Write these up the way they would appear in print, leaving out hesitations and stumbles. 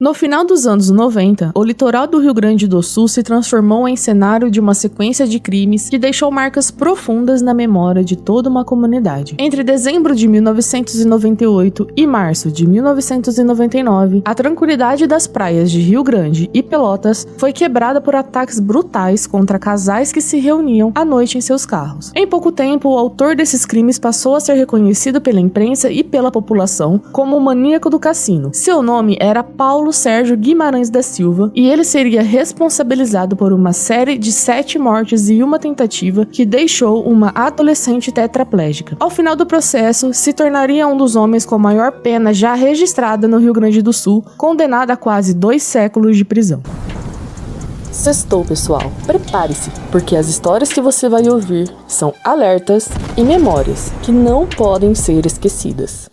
No final dos anos 90, o litoral do Rio Grande do Sul se transformou em cenário de uma sequência de crimes que deixou marcas profundas na memória de toda uma comunidade. Entre dezembro de 1998 e março de 1999, a tranquilidade das praias de Rio Grande e Pelotas foi quebrada por ataques brutais contra casais que se reuniam à noite em seus carros. Em pouco tempo, o autor desses crimes passou a ser reconhecido pela imprensa e pela população como o maníaco do cassino. Seu nome era Paulo Sérgio Guimarães da Silva e ele seria responsabilizado por uma série de 7 mortes e uma tentativa que deixou uma adolescente tetraplégica. Ao final do processo, se tornaria um dos homens com maior pena já registrada no Rio Grande do Sul, condenado a quase 2 séculos de prisão. Sextou, pessoal. Prepare-se, porque as histórias que você vai ouvir são alertas e memórias que não podem ser esquecidas.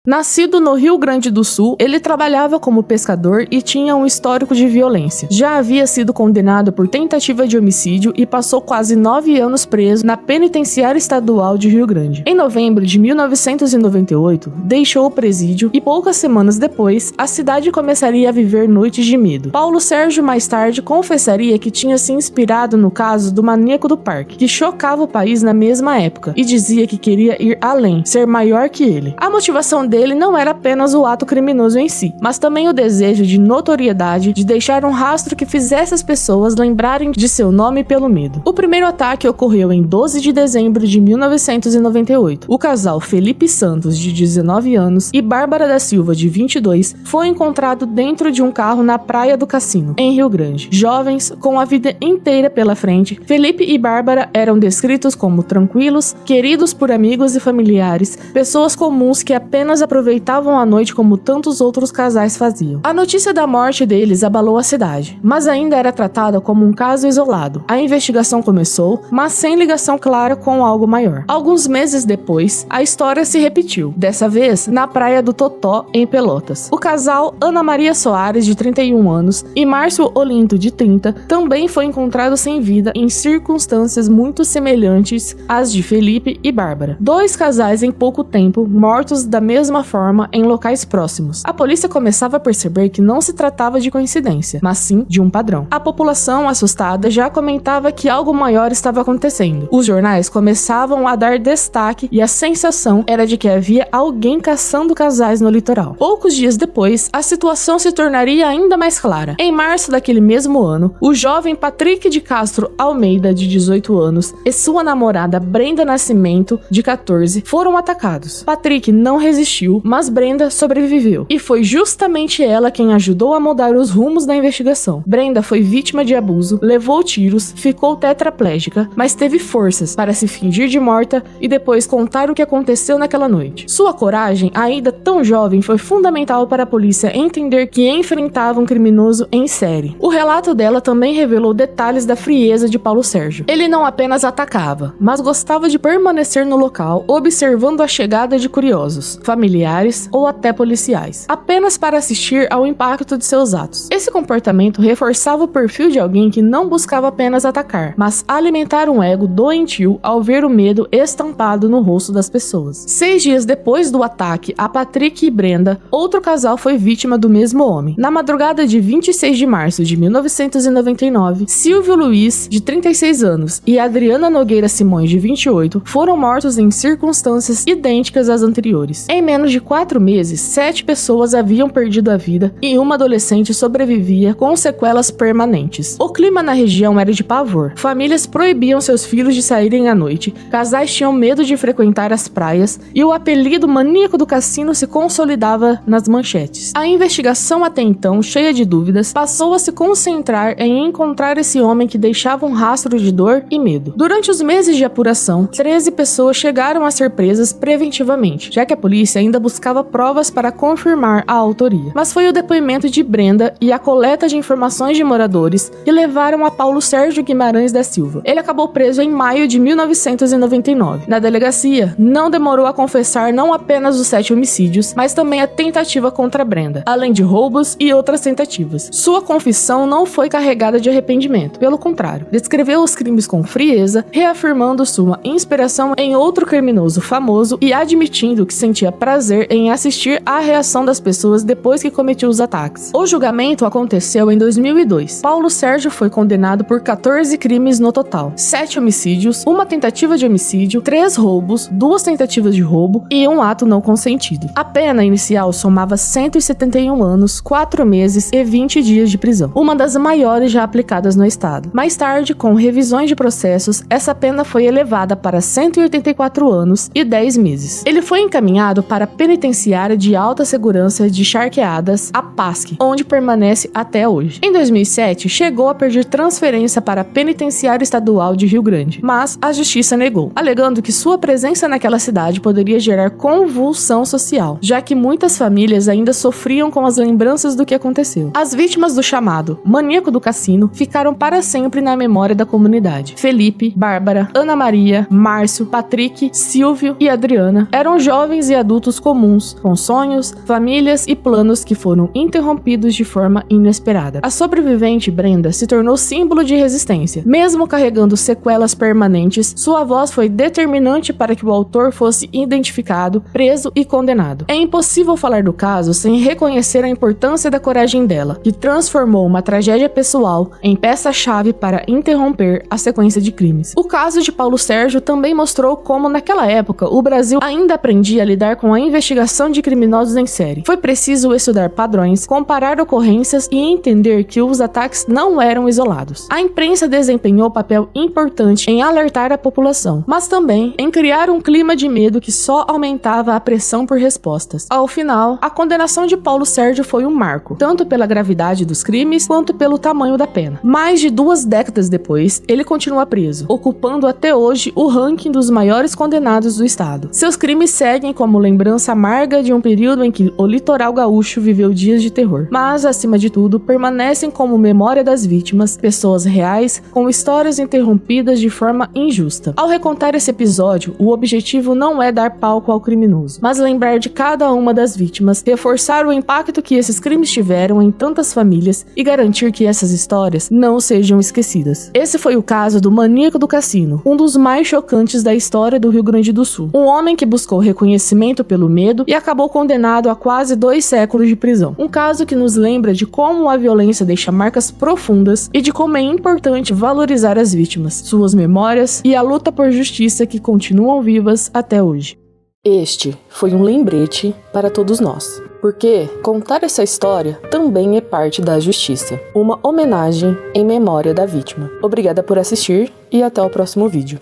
Nascido no Rio Grande do Sul, ele trabalhava como pescador e tinha um histórico de violência. Já havia sido condenado por tentativa de homicídio e passou quase 9 anos preso na Penitenciária Estadual de Rio Grande. Em novembro de 1998, deixou o presídio e poucas semanas depois, a cidade começaria a viver noites de medo. Paulo Sérgio mais tarde confessaria que tinha se inspirado no caso do maníaco do parque, que chocava o país na mesma época, e dizia que queria ir além, ser maior que ele. A motivação dele não era apenas o ato criminoso em si, mas também o desejo de notoriedade, de deixar um rastro que fizesse as pessoas lembrarem de seu nome pelo medo. O primeiro ataque ocorreu em 12 de dezembro de 1998. O casal Felipe Santos, de 19 anos, e Bárbara da Silva, de 22, foi encontrado dentro de um carro na Praia do Cassino, em Rio Grande. Jovens, com a vida inteira pela frente, Felipe e Bárbara eram descritos como tranquilos, queridos por amigos e familiares, pessoas comuns que apenas aproveitavam a noite como tantos outros casais faziam. A notícia da morte deles abalou a cidade, mas ainda era tratada como um caso isolado. A investigação começou, mas sem ligação clara com algo maior. Alguns meses depois, a história se repetiu, dessa vez na Praia do Totó, em Pelotas. O casal Ana Maria Soares, de 31 anos, e Márcio Olinto, de 30, também foi encontrado sem vida em circunstâncias muito semelhantes às de Felipe e Bárbara. 2 casais em pouco tempo, mortos da mesma forma em locais próximos. A polícia começava a perceber que não se tratava de coincidência, mas sim de um padrão. A população, assustada, já comentava que algo maior estava acontecendo. Os jornais começavam a dar destaque e a sensação era de que havia alguém caçando casais no litoral. Poucos dias depois, a situação se tornaria ainda mais clara. Em março daquele mesmo ano, o jovem Patrick de Castro Almeida, de 18 anos, e sua namorada Brenda Nascimento, de 14, foram atacados. Patrick não resistiu, mas Brenda sobreviveu, e foi justamente ela quem ajudou a mudar os rumos da investigação. Brenda foi vítima de abuso, levou tiros, ficou tetraplégica, mas teve forças para se fingir de morta e depois contar o que aconteceu naquela noite. Sua coragem, ainda tão jovem, foi fundamental para a polícia entender que enfrentava um criminoso em série. O relato dela também revelou detalhes da frieza de Paulo Sérgio. Ele não apenas atacava, mas gostava de permanecer no local, observando a chegada de curiosos, familiares ou até policiais, apenas para assistir ao impacto de seus atos. Esse comportamento reforçava o perfil de alguém que não buscava apenas atacar, mas alimentar um ego doentio ao ver o medo estampado no rosto das pessoas. 6 dias depois do ataque a Patrick e Brenda, outro casal foi vítima do mesmo homem. Na madrugada de 26 de março de 1999, Silvio Luiz, de 36 anos, e Adriana Nogueira Simões, de 28, foram mortos em circunstâncias idênticas às anteriores. Em menos de 4 meses, 7 pessoas haviam perdido a vida e uma adolescente sobrevivia com sequelas permanentes. O clima na região era de pavor. Famílias proibiam seus filhos de saírem à noite, casais tinham medo de frequentar as praias e o apelido maníaco do cassino se consolidava nas manchetes. A investigação, até então cheia de dúvidas, passou a se concentrar em encontrar esse homem que deixava um rastro de dor e medo. Durante os meses de apuração, 13 pessoas chegaram a ser presas preventivamente, já que a polícia ainda buscava provas para confirmar a autoria. Mas foi o depoimento de Brenda e a coleta de informações de moradores que levaram a Paulo Sérgio Guimarães da Silva. Ele acabou preso em maio de 1999. Na delegacia, não demorou a confessar não apenas os 7 homicídios, mas também a tentativa contra Brenda, além de roubos e outras tentativas. Sua confissão não foi carregada de arrependimento, pelo contrário, descreveu os crimes com frieza, reafirmando sua inspiração em outro criminoso famoso e admitindo que sentia prazer prazer em assistir à reação das pessoas depois que cometiu os ataques. O julgamento aconteceu em 2002. Paulo Sérgio foi condenado por 14 crimes no total: 7 homicídios, uma tentativa de homicídio, 3 roubos, 2 tentativas de roubo e um ato não consentido. A pena inicial somava 171 anos, 4 meses e 20 dias de prisão, uma das maiores já aplicadas no estado. Mais tarde, com revisões de processos, essa pena foi elevada para 184 anos e 10 meses. Ele foi encaminhado para a penitenciária de alta segurança de Charqueadas, a PASC, onde permanece até hoje. Em 2007, chegou a pedir transferência para a penitenciária estadual de Rio Grande, mas a justiça negou, alegando que sua presença naquela cidade poderia gerar convulsão social, já que muitas famílias ainda sofriam com as lembranças do que aconteceu. As vítimas do chamado Maníaco do Cassino ficaram para sempre na memória da comunidade. Felipe, Bárbara, Ana Maria, Márcio, Patrick, Silvio e Adriana eram jovens e adultos comuns, com sonhos, famílias e planos que foram interrompidos de forma inesperada. A sobrevivente Brenda se tornou símbolo de resistência. Mesmo carregando sequelas permanentes, sua voz foi determinante para que o autor fosse identificado, preso e condenado. É impossível falar do caso sem reconhecer a importância da coragem dela, que transformou uma tragédia pessoal em peça-chave para interromper a sequência de crimes. O caso de Paulo Sérgio também mostrou como, naquela época, o Brasil ainda aprendia a lidar com a investigação de criminosos em série. Foi preciso estudar padrões, comparar ocorrências e entender que os ataques não eram isolados. A imprensa desempenhou papel importante em alertar a população, mas também em criar um clima de medo que só aumentava a pressão por respostas. Ao final, a condenação de Paulo Sérgio foi um marco, tanto pela gravidade dos crimes quanto pelo tamanho da pena. Mais de 2 décadas depois, ele continua preso, ocupando até hoje o ranking dos maiores condenados do estado. Seus crimes seguem como lembrança amarga de um período em que o litoral gaúcho viveu dias de terror, mas, acima de tudo, permanecem como memória das vítimas, pessoas reais, com histórias interrompidas de forma injusta. Ao recontar esse episódio, o objetivo não é dar palco ao criminoso, mas lembrar de cada uma das vítimas, reforçar o impacto que esses crimes tiveram em tantas famílias e garantir que essas histórias não sejam esquecidas. Esse foi o caso do Maníaco do Cassino, um dos mais chocantes da história do Rio Grande do Sul. Um homem que buscou reconhecimento pelo medo e acabou condenado a quase 2 séculos de prisão. Um caso que nos lembra de como a violência deixa marcas profundas e de como é importante valorizar as vítimas, suas memórias e a luta por justiça que continuam vivas até hoje. Este foi um lembrete para todos nós, porque contar essa história também é parte da justiça, uma homenagem em memória da vítima. Obrigada por assistir e até o próximo vídeo.